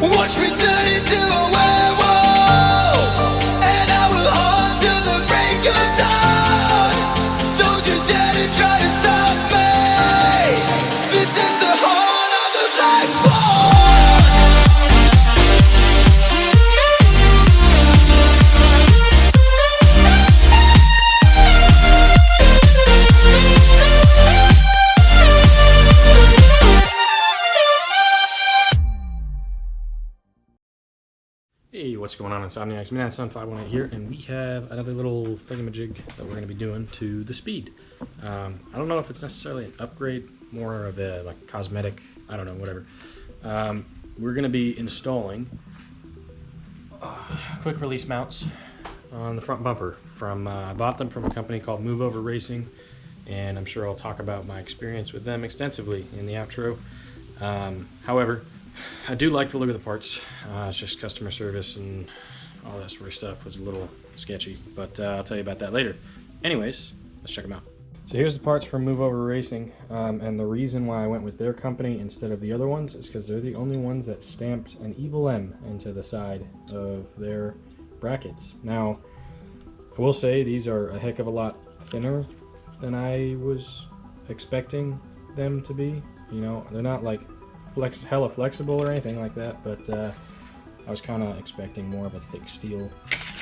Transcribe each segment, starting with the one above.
Watch me turn into a werewolf, and I will haunt till the break of dawn. Don't you dare to try to stop me. This is the horn of the Black Swan. Hey, what's going on, Insomniacs? Sun518 here, and we have another little thingamajig that we're going to be doing to the Speed. I don't know if it's necessarily an upgrade, more of a like cosmetic, I don't know, whatever. We're going to be installing quick release mounts on the front bumper. I bought them from a company called Move Over Racing, and I'm sure I'll talk about my experience with them extensively in the outro. However, I do like the look of the parts. It's just customer service and all that sort of stuff was a little sketchy, but I'll tell you about that later. Anyways, let's check them out. So here's the parts from Move Over Racing, and the reason why I went with their company instead of the other ones is because they're the only ones that stamped an evil M into the side of their brackets. Now, I will say these are a heck of a lot thinner than I was expecting them to be. You know, they're not like hella flexible or anything like that, but I was kind of expecting more of a thick steel.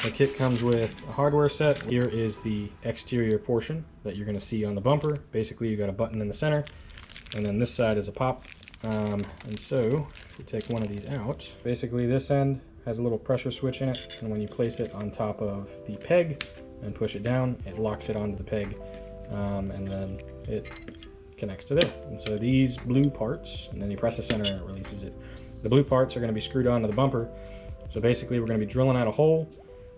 The kit comes with a hardware set. Here is the exterior portion that you're going to see on the bumper. Basically, you got a button in the center, and then this side is a pop. And so, if you take one of these out, basically this end has a little pressure switch in it, and when you place it on top of the peg and push it down, it locks it onto the peg, and then it connects to there. And so these blue parts, and then you press the center and it releases it. The blue parts are going to be screwed onto the bumper. So basically we're going to be drilling out a hole,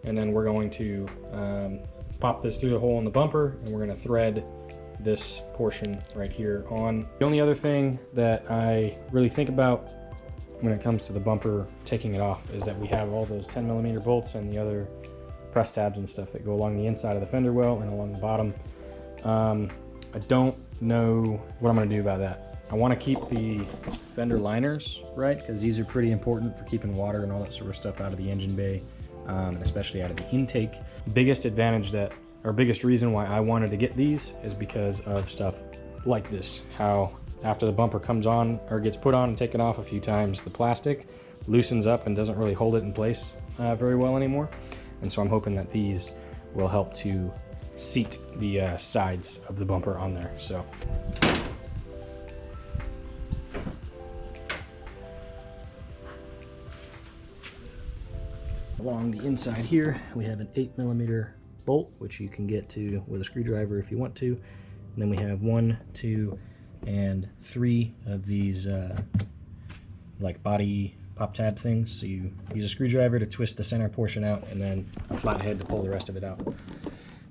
and then we're going to pop this through the hole in the bumper, and we're going to thread this portion right here on. The only other thing that I really think about when it comes to the bumper taking it off is that we have all those 10mm bolts and the other press tabs and stuff that go along the inside of the fender well and along the bottom. I don't know what I'm going to do about that. I want to keep the fender liners, right, because these are pretty important for keeping water and all that sort of stuff out of the engine bay, and especially out of the intake. Biggest advantage biggest reason why I wanted to get these is because of stuff like this. How after the bumper comes on or gets put on and taken off a few times, the plastic loosens up and doesn't really hold it in place very well anymore. And so I'm hoping that these will help to seat the sides of the bumper on there. So along the inside here we have an 8mm bolt, which you can get to with a screwdriver if you want to, and then we have 1, 2, and 3 of these like body pop tab things. So you use a screwdriver to twist the center portion out, and then a flat head to pull the rest of it out.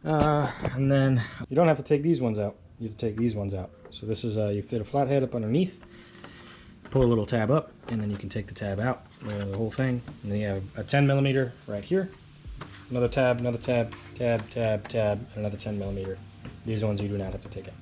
And then you don't have to take these ones out, you have to take these ones out. So this is you fit a flat head up underneath, pull a little tab up, and then you can take the tab out, the whole thing. And then you have a 10mm right here, another tab, tab, and another 10mm. These ones you do not have to take out.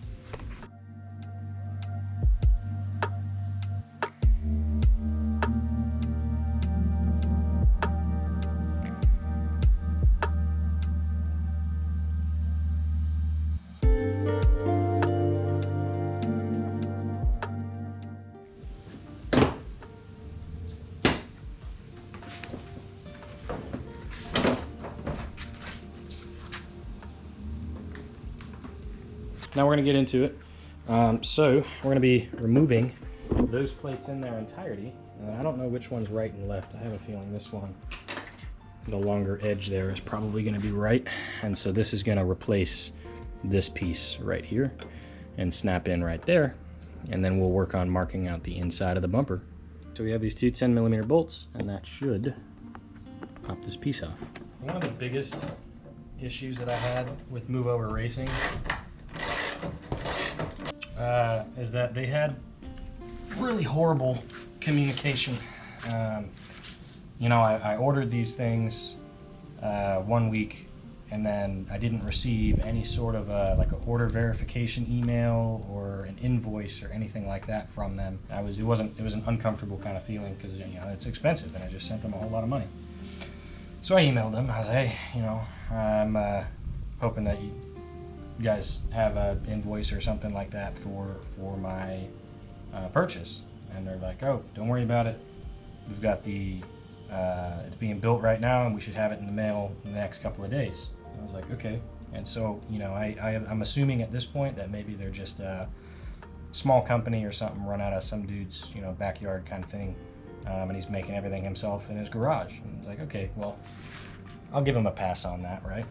Now we're going to get into it. So we're going to be removing those plates in their entirety. I don't know which one's right and left. I have a feeling this one, the longer edge there, is probably going to be right. And so this is going to replace this piece right here and snap in right there. And then we'll work on marking out the inside of the bumper. So we have these two 10mm bolts, and that should pop this piece off. One of the biggest issues that I had with Move Over Racing is that they had really horrible communication. You know, I ordered these things 1 week and then I didn't receive any sort of like an order verification email or an invoice or anything like that from them. It was an uncomfortable kind of feeling because, you know, it's expensive, and I just sent them a whole lot of money. So I emailed them. I was like, hey, you know, I'm hoping that you guys have an invoice or something like that for my purchase. And they're like, oh, don't worry about it. We've got it's being built right now, and we should have it in the mail in the next couple of days. I was like, okay. And so, you know, I'm assuming at this point that maybe they're just a small company or something run out of some dude's, you know, backyard kind of thing. And he's making everything himself in his garage. And I was like, okay, well, I'll give him a pass on that, right?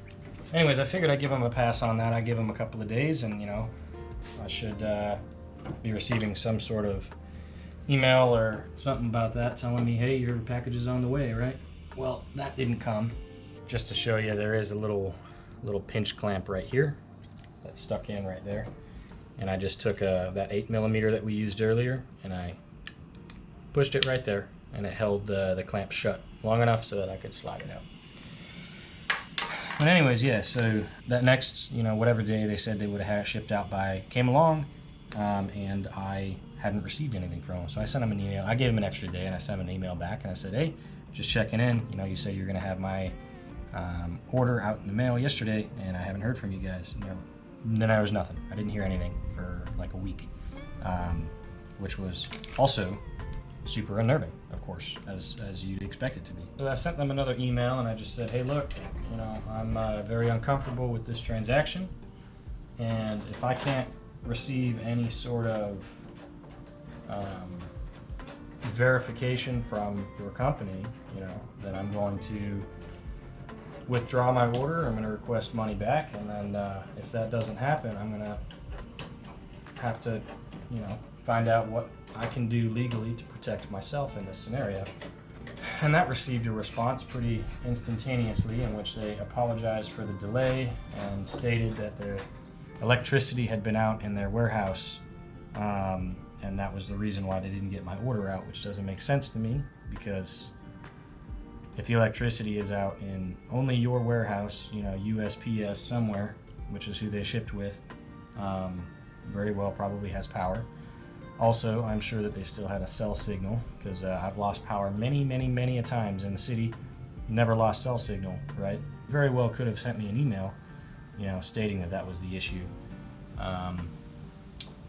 Anyways, I figured I'd give him a pass on that. I'd give him a couple of days, and, you know, I should be receiving some sort of email or something about that telling me, hey, your package is on the way, right? Well, that didn't come. Just to show you, there is a little pinch clamp right here that's stuck in right there. And I just took that 8mm that we used earlier, and I pushed it right there, and it held the clamp shut long enough so that I could slide it out. But anyways, yeah, so that next, you know, whatever day they said they would have had it shipped out by came along, and I hadn't received anything from them. So I sent them an email. I gave them an extra day, and I sent them an email back, and I said, hey, just checking in. You know, you said you're going to have my order out in the mail yesterday, and I haven't heard from you guys. You know, and then there was nothing. I didn't hear anything for like a week, which was also super unnerving, of course, as you'd expect it to be. So I sent them another email, and I just said, hey, look, you know, I'm very uncomfortable with this transaction, and if I can't receive any sort of verification from your company, you know, then I'm going to withdraw my order. I'm going to request money back, and then if that doesn't happen, I'm going to have to, you know, find out what I can do legally to protect myself in this scenario. And that received a response pretty instantaneously, in which they apologized for the delay and stated that their electricity had been out in their warehouse, and that was the reason why they didn't get my order out, which doesn't make sense to me, because if the electricity is out in only your warehouse, you know, USPS somewhere, which is who they shipped with, very well probably has power. Also, I'm sure that they still had a cell signal, because I've lost power many a times in the city. Never lost cell signal, right? Very well could have sent me an email, you know, stating that that was the issue.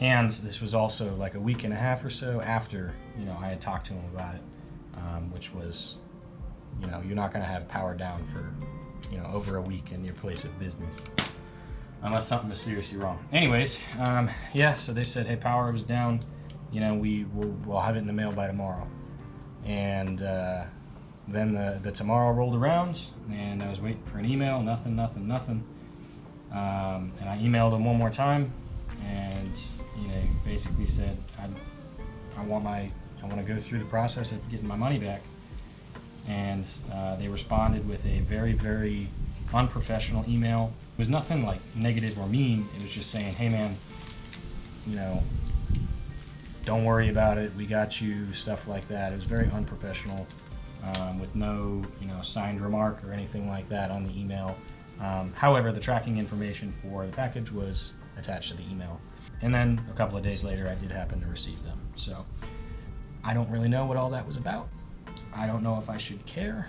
And this was also like a week and a half or so after, you know, I had talked to him about it, which was, you know, you're not going to have power down for, you know, over a week in your place of business, unless something is seriously wrong. Anyways, yeah, so they said, hey, power was down, you know, we'll have it in the mail by tomorrow. And then the tomorrow rolled around, and I was waiting for an email, nothing. And I emailed them one more time, and, you know, basically said, I want to go through the process of getting my money back. And they responded with a very unprofessional email. It was nothing like negative or mean. It was just saying, hey man, you know, don't worry about it, we got you, stuff like that. It was very unprofessional, with no, you know, signed remark or anything like that on the email. However, the tracking information for the package was attached to the email. And then a couple of days later, I did happen to receive them. So I don't really know what all that was about. I don't know if I should care.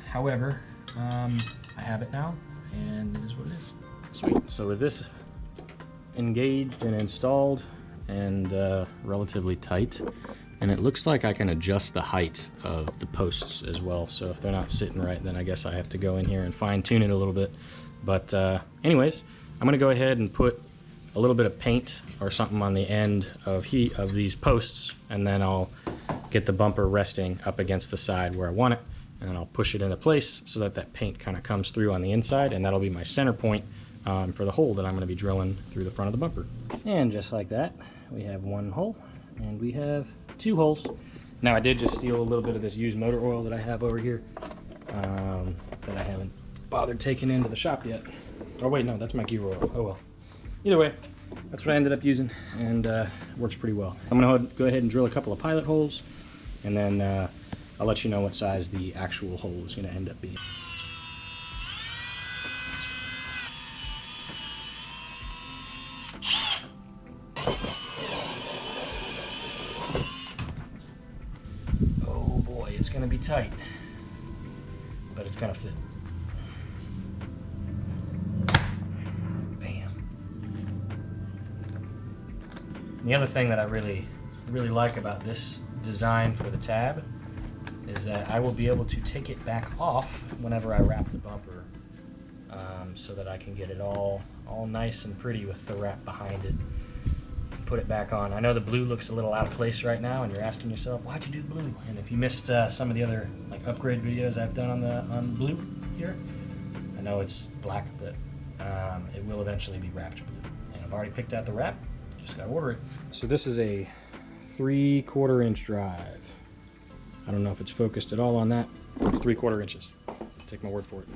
However, I have it now, and it is what it is. Sweet. So with this engaged and installed and relatively tight, and it looks like I can adjust the height of the posts as well. So if they're not sitting right, then I guess I have to go in here and fine tune it a little bit. But anyways, I'm gonna go ahead and put a little bit of paint or something on the end of these posts, and then I'll get the bumper resting up against the side where I want it, and then I'll push it into place so that that paint kind of comes through on the inside, and that'll be my center point for the hole that I'm going to be drilling through the front of the bumper. And just like that, we have one hole, and we have two holes. Now I did just steal a little bit of this used motor oil that I have over here that I haven't bothered taking into the shop yet. Oh wait, no, that's my gear oil. Oh well. Either way, that's what I ended up using, and it works pretty well. I'm going to go ahead and drill a couple of pilot holes, and then I'll let you know what size the actual hole is going to end up being. it's going to be tight, but it's going to fit. Bam. And the other thing that I really like about this design for the tab is that I will be able to take it back off whenever I wrap the bumper, so that I can get it all nice and pretty with the wrap behind it. Put it back on. I know the blue looks a little out of place right now, and you're asking yourself, why'd you do blue? And if you missed some of the other like upgrade videos I've done on blue here, I know it's black, but it will eventually be wrapped blue. And I've already picked out the wrap. Just gotta order it. So this is a 3/4 inch drive. I don't know if it's focused at all on that. It's 3/4 inches. Take my word for it.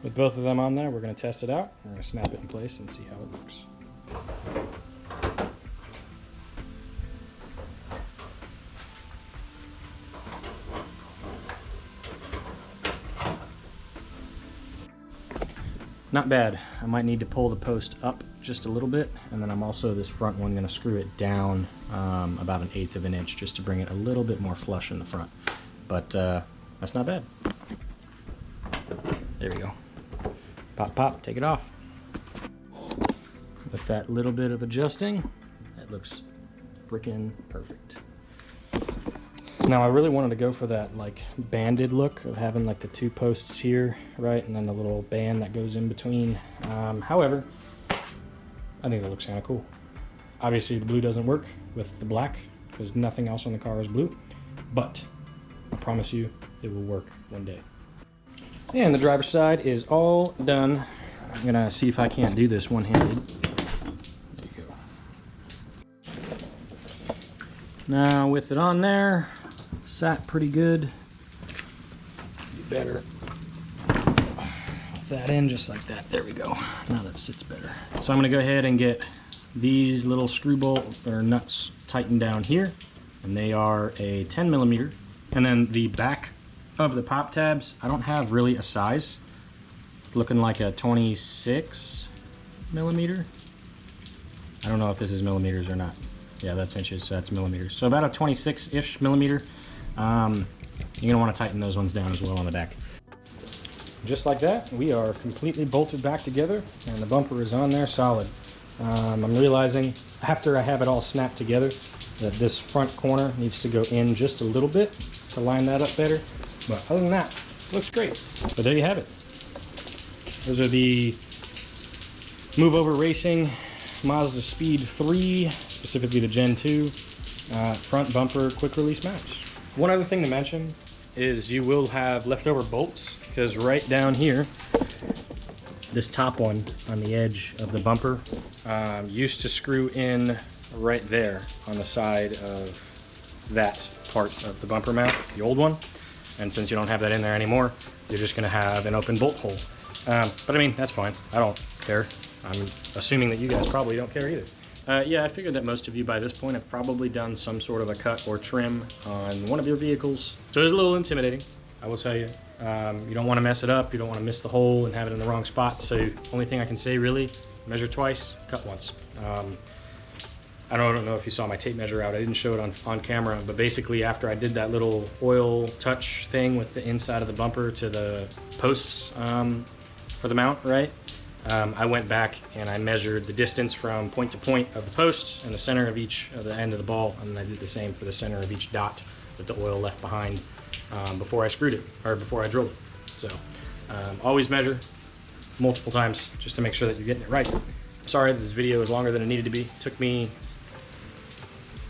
With both of them on there, we're going to test it out. We're going to snap it in place and see how it looks. Not bad. I might need to pull the post up just a little bit, and then I'm also, this front one, going to screw it down about 1/8 of an inch just to bring it a little bit more flush in the front. But that's not bad. There we go. Pop, pop, take it off. With that little bit of adjusting, that looks freaking perfect. Now I really wanted to go for that like banded look of having like the 2 posts here, right, and then the little band that goes in between. However, I think that looks kind of cool. Obviously the blue doesn't work with the black because nothing else on the car is blue, but I promise you it will work one day. And the driver's side is all done. I'm gonna see if I can't do this one-handed. There you go. Now with it on there, sat pretty good. You better that in just like that. There we go. Now that sits better. So I'm gonna go ahead and get these little screw bolt or nuts tightened down here, and they are a 10mm. And then the back of the pop tabs, I don't have really a size. Looking like a 26mm. I don't know if this is millimeters or not. Yeah, that's inches, so that's millimeters. So about a 26-ish millimeter. You're gonna want to tighten those ones down as well on the back. Just like that, we are completely bolted back together, and the bumper is on there solid. I'm realizing after I have it all snapped together that this front corner needs to go in just a little bit to line that up better. But other than that, it looks great. But there you have it. Those are the Move Over Racing Mazdaspeed 3, specifically the Gen 2 front bumper quick release match. One other thing to mention is you will have leftover bolts, because right down here, this top one on the edge of the bumper used to screw in right there on the side of that part of the bumper mount, the old one. And since you don't have that in there anymore, you're just going to have an open bolt hole. But I mean, that's fine. I don't care. I'm assuming that you guys probably don't care either. Yeah, I figured that most of you by this point have probably done some sort of a cut or trim on one of your vehicles. So it's a little intimidating, I will tell you. You don't want to mess it up. You don't want to miss the hole and have it in the wrong spot. So only thing I can say really, measure twice, cut once. I don't know if you saw my tape measure out. I didn't show it on camera, but basically after I did that little oil touch thing with the inside of the bumper to the posts for the mount, right? I went back and I measured the distance from point to point of the posts and the center of each of the end of the ball, and then I did the same for the center of each dot that the oil left behind before I screwed it, or before I drilled it. So always measure multiple times just to make sure that you're getting it right. Sorry that this video is longer than it needed to be. It took me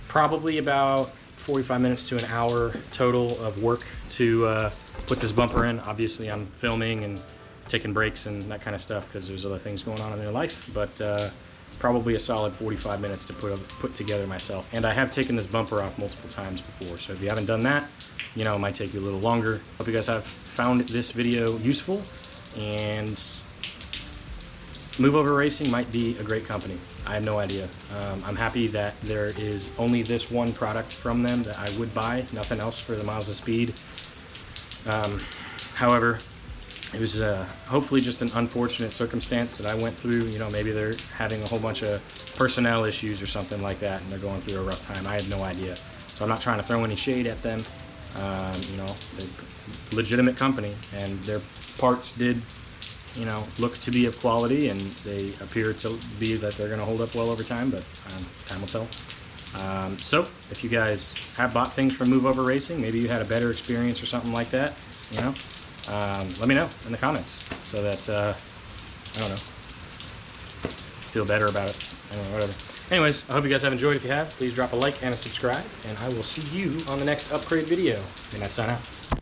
probably about 45 minutes to an hour total of work to put this bumper in. Obviously I'm filming and taking breaks and that kind of stuff because there's other things going on in their life, but probably a solid 45 minutes to put together myself. And I have taken this bumper off multiple times before, so if you haven't done that, you know, it might take you a little longer. Hope you guys have found this video useful, and Move Over Racing might be a great company. I have no idea. I'm happy that there is only this one product from them that I would buy, nothing else for the Mazdaspeed. However, it was hopefully just an unfortunate circumstance that I went through. You know, maybe they're having a whole bunch of personnel issues or something like that, and they're going through a rough time. I had no idea. So I'm not trying to throw any shade at them. You know, a legitimate company, and their parts did, you know, look to be of quality, and they appear to be that they're going to hold up well over time, but time will tell. So if you guys have bought things from Move Over Racing, maybe you had a better experience or something like that, you know, let me know in the comments so that, I don't know, feel better about it. I don't know, whatever. Anyways, I hope you guys have enjoyed. If you have, please drop a like and a subscribe, and I will see you on the next upgrade video. Good night, sign out.